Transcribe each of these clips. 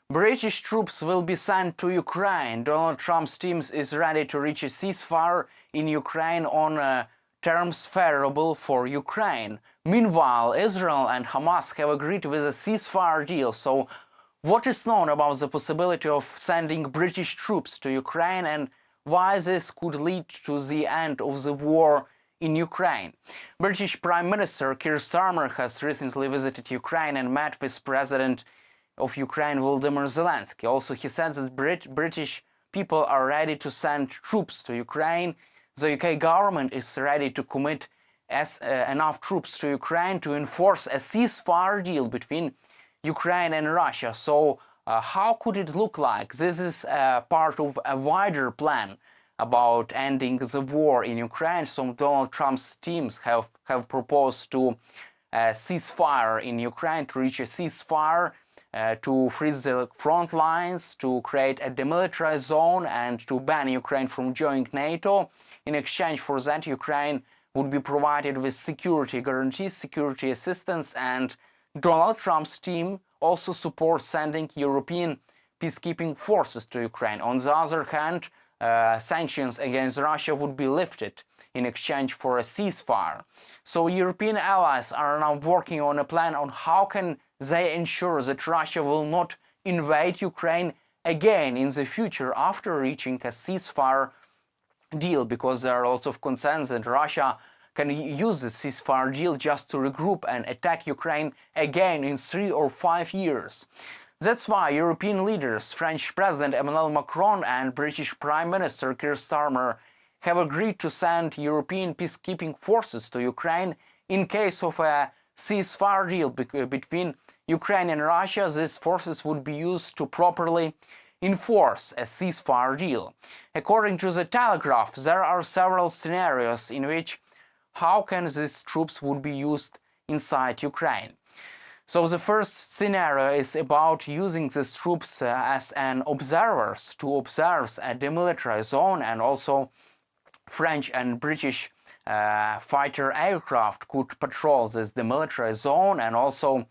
British troops will be sent to Ukraine. Donald Trump's team is ready to reach a ceasefire in Ukraine on terms favorable for Ukraine. Meanwhile, Israel and Hamas have agreed with a ceasefire deal. So, what is known about the possibility of sending British troops to Ukraine and why this could lead to the end of the war in Ukraine? British Prime Minister Keir Starmer has recently visited Ukraine and met with President of Ukraine Volodymyr Zelensky. Also, he said that British people are ready to send troops to Ukraine. The UK government is ready to commit enough troops to Ukraine to enforce a ceasefire deal between Ukraine and Russia. So how could it look like? This is part of a wider plan about ending the war in Ukraine. So Donald Trump's teams have proposed to ceasefire in Ukraine, to reach a ceasefire, to freeze the front lines, to create a demilitarized zone, and to ban Ukraine from joining NATO. In exchange for that, Ukraine would be provided with security guarantees, security assistance, and Donald Trump's team also supports sending European peacekeeping forces to Ukraine. On the other hand, sanctions against Russia would be lifted in exchange for a ceasefire. So European allies are now working on a plan on how can they ensure that Russia will not invade Ukraine again in the future after reaching a ceasefire deal, because there are lots of concerns that Russia can use the ceasefire deal just to regroup and attack Ukraine again in 3 or 5 years. That's why European leaders, French President Emmanuel Macron and British Prime Minister Keir Starmer, have agreed to send European peacekeeping forces to Ukraine in case of a ceasefire deal between Ukraine and Russia. These forces would be used to properly enforce a ceasefire deal. According to the Telegraph, there are several scenarios in which how can these troops would be used inside Ukraine. So the first scenario is about using these troops as an observers to observe a demilitarized zone, and also French and British fighter aircraft could patrol this demilitarized zone, and also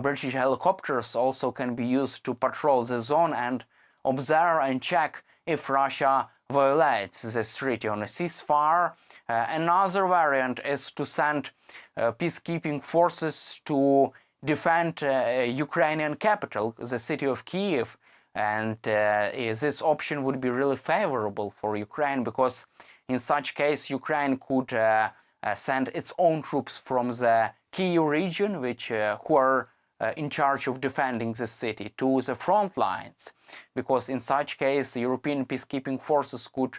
British helicopters also can be used to patrol the zone and observe and check if Russia violates this treaty on a ceasefire. Another variant is to send peacekeeping forces to defend Ukrainian capital, the city of Kiev, and this option would be really favorable for Ukraine, because in such case Ukraine could send its own troops from the Kiev region, which who are in charge of defending the city, to the front lines, because in such case European peacekeeping forces could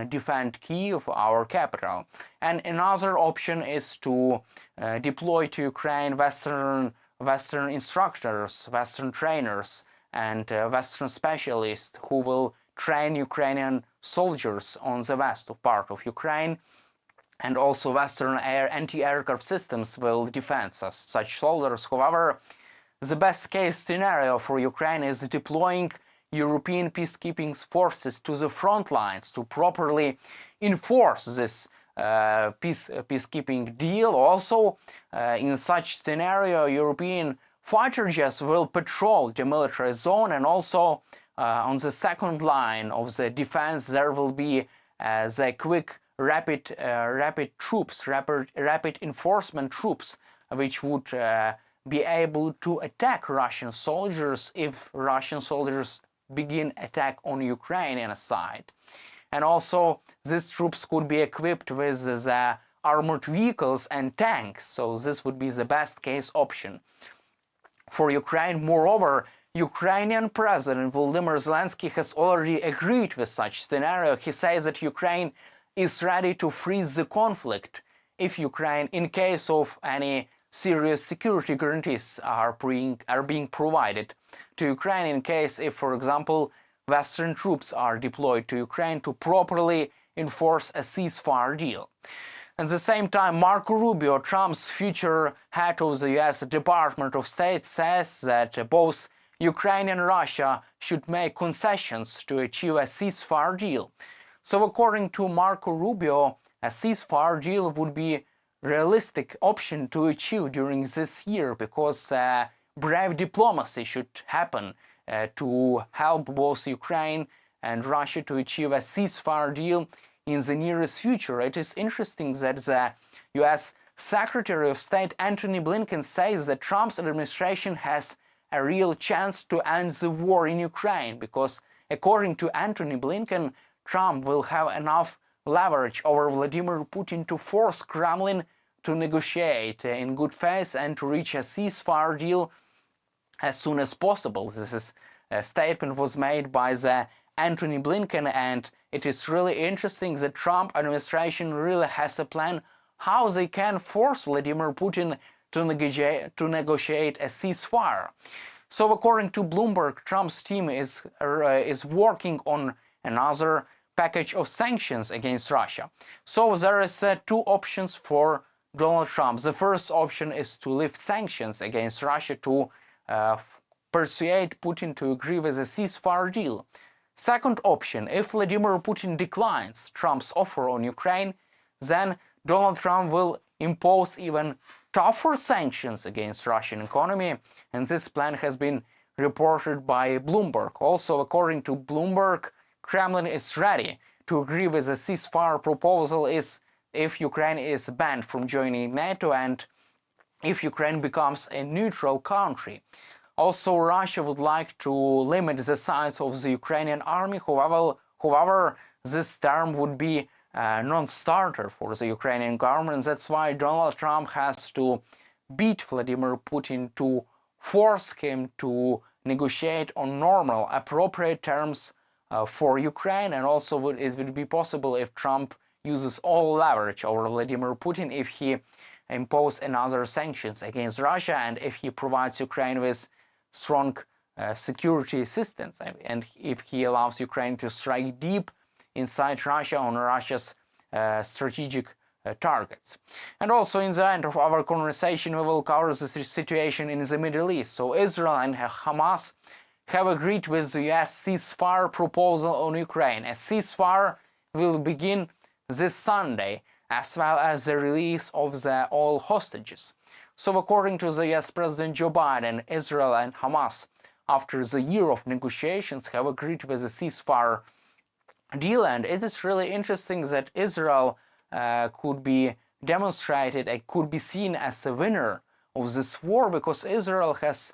defend Kiev, our capital. And another option is to deploy to Ukraine Western instructors, Western trainers, and Western specialists who will train Ukrainian soldiers on the west part of Ukraine. And also Western anti-aircraft systems will defend such soldiers. However, the best case scenario for Ukraine is deploying European peacekeeping forces to the front lines to properly enforce this peacekeeping deal. Also, in such scenario, European fighter jets will patrol the demilitarized zone, and also on the second line of the defense there will be the quick rapid troops, rapid enforcement troops, which would be able to attack Russian soldiers if Russian soldiers begin attack on Ukrainian side. And also these troops could be equipped with the armored vehicles and tanks, so this would be the best case option for Ukraine. Moreover, Ukrainian President Volodymyr Zelensky has already agreed with such scenario. He says that Ukraine is ready to freeze the conflict if Ukraine, in case of any serious security guarantees are being provided to Ukraine, in case if, for example, Western troops are deployed to Ukraine to properly enforce a ceasefire deal. At the same time, Marco Rubio, Trump's future head of the US Department of State, says that both Ukraine and Russia should make concessions to achieve a ceasefire deal. So according to Marco Rubio, a ceasefire deal would be realistic option to achieve during this year, because brave diplomacy should happen to help both Ukraine and Russia to achieve a ceasefire deal in the nearest future. It is interesting that the US Secretary of State Antony Blinken says that Trump's administration has a real chance to end the war in Ukraine, because according to Antony Blinken, Trump will have enough leverage over Vladimir Putin to force Kremlin to negotiate in good faith and to reach a ceasefire deal as soon as possible. This statement was made by the Antony Blinken, and it is really interesting that Trump administration really has a plan how they can force Vladimir Putin to negotiate a ceasefire. So according to Bloomberg, Trump's team is working on another package of sanctions against Russia. So there is two options for Donald Trump. The first option is to lift sanctions against Russia to persuade Putin to agree with a ceasefire deal. Second option, if Vladimir Putin declines Trump's offer on Ukraine, then Donald Trump will impose even tougher sanctions against Russian economy, and this plan has been reported by Bloomberg. Also, according to Bloomberg, Kremlin is ready to agree with a ceasefire proposal if Ukraine is banned from joining NATO and if Ukraine becomes a neutral country. Also, Russia would like to limit the size of the Ukrainian army. However, this term would be a non-starter for the Ukrainian government. That's why Donald Trump has to beat Vladimir Putin to force him to negotiate on normal, appropriate terms for Ukraine, and also it would be possible if Trump uses all leverage over Vladimir Putin, if he imposes another sanctions against Russia and if he provides Ukraine with strong security assistance, and if he allows Ukraine to strike deep inside Russia on Russia's strategic targets. And also in the end of our conversation we will cover the situation in the Middle East. So Israel and Hamas have agreed with the US ceasefire proposal on Ukraine. A ceasefire will begin this Sunday, as well as the release of all hostages. So according to the US President Joe Biden, Israel and Hamas, after the year of negotiations, have agreed with a ceasefire deal. And it is really interesting that Israel could be demonstrated and could be seen as a winner of this war, because Israel has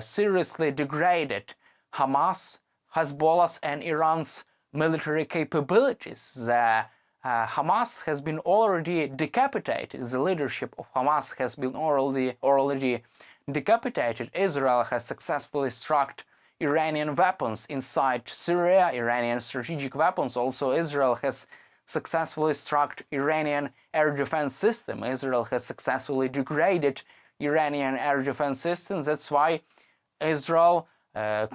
seriously degraded Hamas, Hezbollah and Iran's military capabilities. Hamas has been already decapitated. The leadership of Hamas has been already decapitated. Israel has successfully struck Iranian weapons inside Syria, Iranian strategic weapons. Also, Israel has successfully struck Iranian air defense system. Israel has successfully degraded Iranian air defense systems. That's why Israel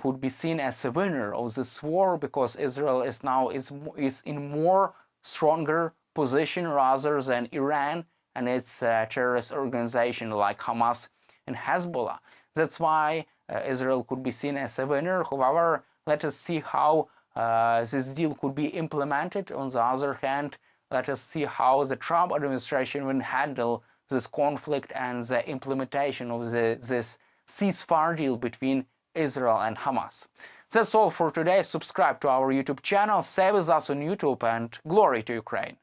could be seen as a winner of this war, because Israel is now in more stronger position rather than Iran and its terrorist organization like Hamas and Hezbollah. That's why Israel could be seen as a winner. However, let us see how this deal could be implemented. On the other hand, let us see how the Trump administration will handle this conflict and the implementation of this ceasefire deal between Israel and Hamas. That's all for today. Subscribe to our YouTube channel, stay with us on YouTube, and glory to Ukraine.